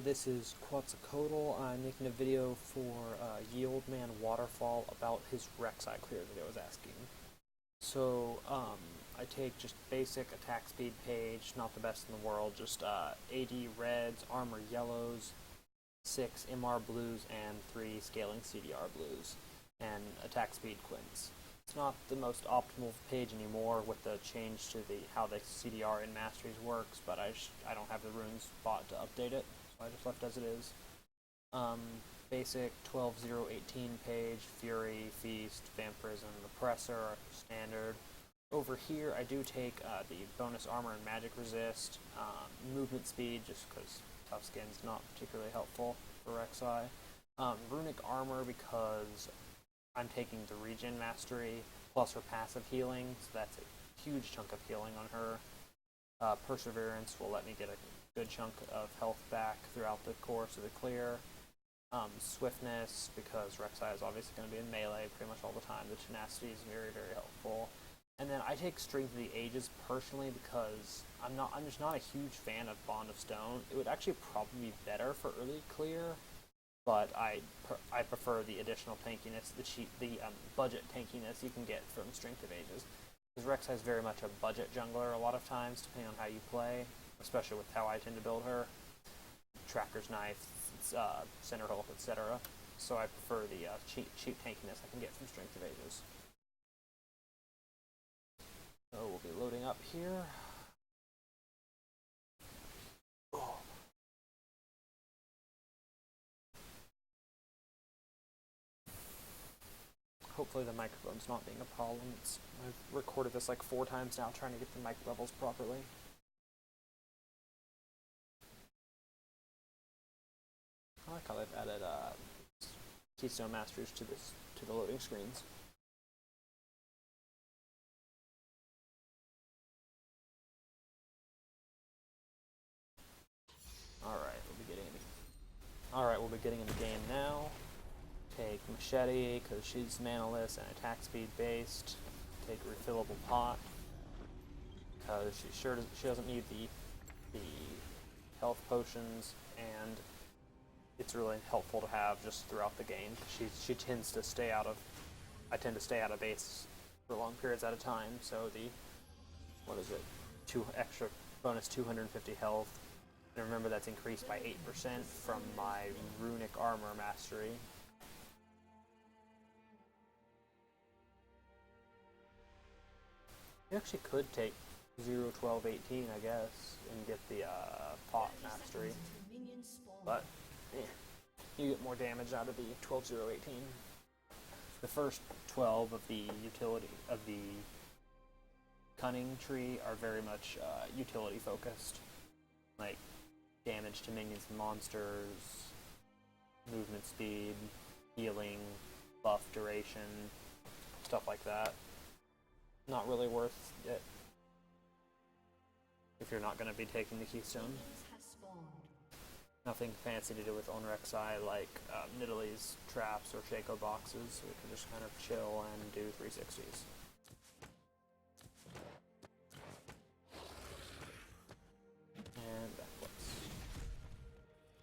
this is Quetzalcoatl. I'm making a video for YeOldManWaterfall about his Rek'sai Clear that I was asking. So, I take just basic attack speed page, not the best in the world, just AD reds, armor yellows, 6 MR blues, and 3 scaling CDR blues, and attack speed quints. It's not the most optimal page anymore with the change to how the CDR in Masteries works, but I don't have the runes bought to update it, so I just left as it is. Basic 12-0-18 page, Fury, Feast, Vampirism, Oppressor, Standard. Over here I do take the bonus armor and magic resist, movement speed, just because tough skin's not particularly helpful for Rek'sai. Runic armor because I'm taking the regen mastery plus her passive healing, so that's a huge chunk of healing on her. Perseverance will let me get a good chunk of health back throughout the course of the clear. Swiftness, because Rek'sai is obviously going to be in melee pretty much all the time. The tenacity is very, very helpful. And then I take Strength of the Ages personally because I'm just not a huge fan of Bond of Stone. It would actually probably be better for early clear, but I prefer the additional tankiness, the budget tankiness you can get from Strength of Ages. Because Rek'sai is very much a budget jungler a lot of times, depending on how you play, especially with how I tend to build her. Tracker's Knife, Center Hulk, etc. So I prefer the cheap tankiness I can get from Strength of Ages. So we'll be loading up here. Oh. Hopefully the microphone's not being a problem. I've recorded this like 4 times now trying to get the mic levels properly. I like how they've added Keystone Masters to the loading screens. We'll be getting in the game now. Take Machete because she's manaless and attack speed based. Take Refillable Pot because she doesn't need the health potions, and it's really helpful to have just throughout the game. She tends to stay out of. I tend to stay out of base for long periods at a time. So what is it? 2 extra bonus 250 health. And remember that's increased by 8% from my Runic Armor Mastery. You actually could take 0, 12, 18, I guess, and get the Pot Mastery. But, you get more damage out of the 12, 0, 18. The first 12 of the utility of the Cunning tree are very much utility focused. Like, damage to minions and monsters, movement speed, healing, buff duration, stuff like that. Not really worth it if you're not going to be taking the Keystone. Nothing fancy to do with own Rek'sai like Nidalee's traps or Shaco boxes, so we can just kind of chill and do 360s. And backflips.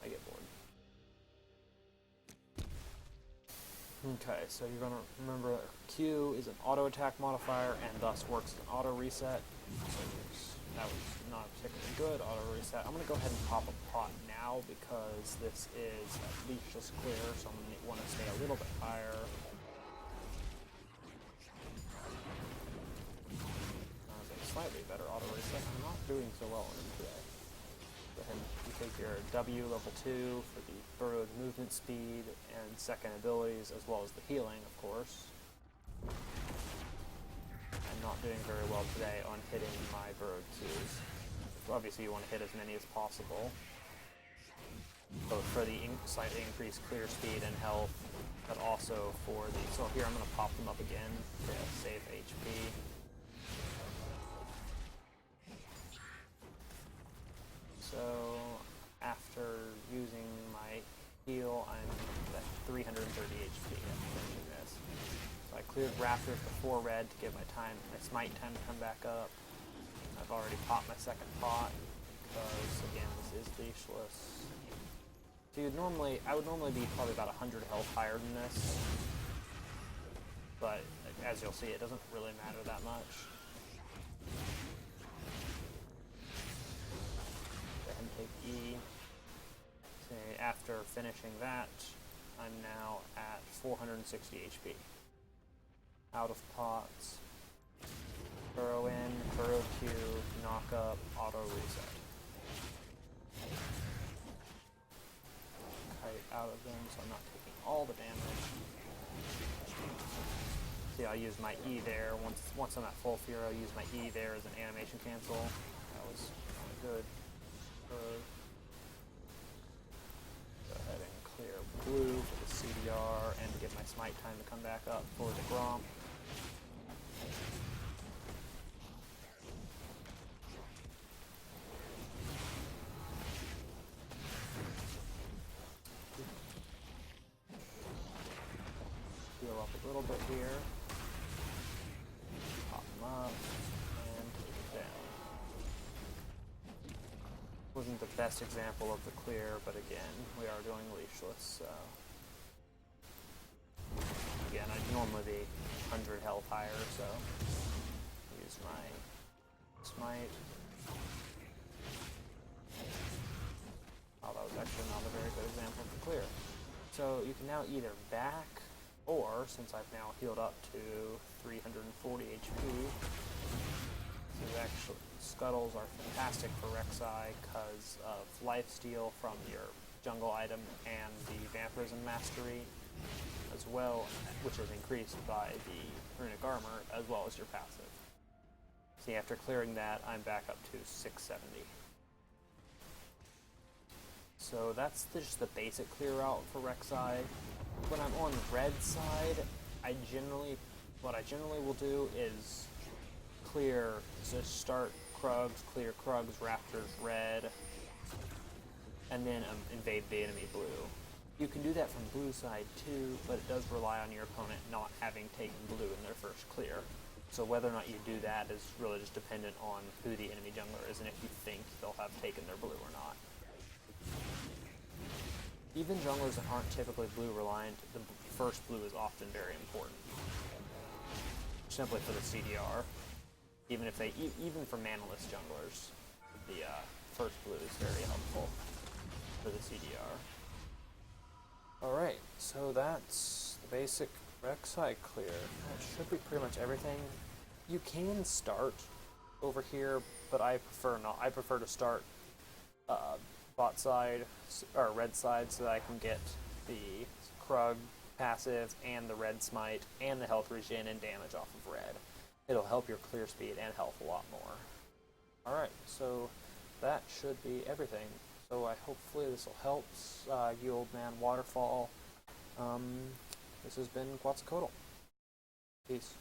I get bored. Okay, so you're going to remember that Q is an auto attack modifier and thus works as an auto reset. That was not particularly good, auto reset. I'm going to go ahead and pop a pot now because this is a leashless clear, so I'm going to want to stay a little bit higher. Slightly better auto reset. I'm not doing so well on him today. Go ahead and you take your W level 2 for the burrowed movement speed and second abilities, as well as the healing, of course. I'm not doing very well today on hitting my burrowed 2s. So obviously you want to hit as many as possible, both for the slightly increased clear speed and health, but also for the... So here I'm going to pop them up again to save HP. So, after using my heal, I'm at 330 HP after finishing this. So I cleared Raptors before red to give my smite time to come back up. I've already popped my second pot, because, again, this is leashless. So I would normally be probably about 100 health higher than this, but as you'll see, it doesn't really matter that much. Go ahead and take E. Okay, after finishing that, I'm now at 460 HP. Out of pots. Burrow in, burrow Q, knock up, auto reset. Kite out of them, so I'm not taking all the damage. See, I'll use my E there. Once I'm at full fear, I'll use my E there as an animation cancel. That was good. Go ahead and clear blue for the CDR and give my smite time to come back up for the Gromp. Heal up a little bit here. Pop them up and take it down. Wasn't the best example of the clear, but again, we are doing leashless, so again, I'd normally be 100 health higher, so use my smite. Oh, that was actually not a very good example of the clear. So you can now either back, or since I've now healed up to 340 HP, these actually scuttles are fantastic for Rek'sai because of lifesteal from your jungle item and the vampirism mastery as well, which is increased by the runic armor as well as your passive. See, after clearing that, I'm back up to 670. So that's just the basic clear route for Rek'sai. When I'm on red side, what I generally will do is clear, just start Krugs, clear Krugs, Raptors red, and then invade the enemy blue. You can do that from blue side too, but it does rely on your opponent not having taken blue in their first clear. So whether or not you do that is really just dependent on who the enemy jungler is and if you think they'll have taken their blue or not. Even junglers that aren't typically blue reliant, the first blue is often very important. Simply for the CDR. Even for manaless junglers, the first blue is very helpful for the CDR. Alright, so that's the basic Rek'sai clear. That should be pretty much everything. You can start over here, but I prefer not. I prefer to start bot side, or red side, so that I can get the Krug passive and the red smite and the health regen and damage off of red. It'll help your clear speed and health a lot more. Alright, so that should be everything. So hopefully this will help YeOldManWaterfall. This has been YeOldManWaterfall. Peace.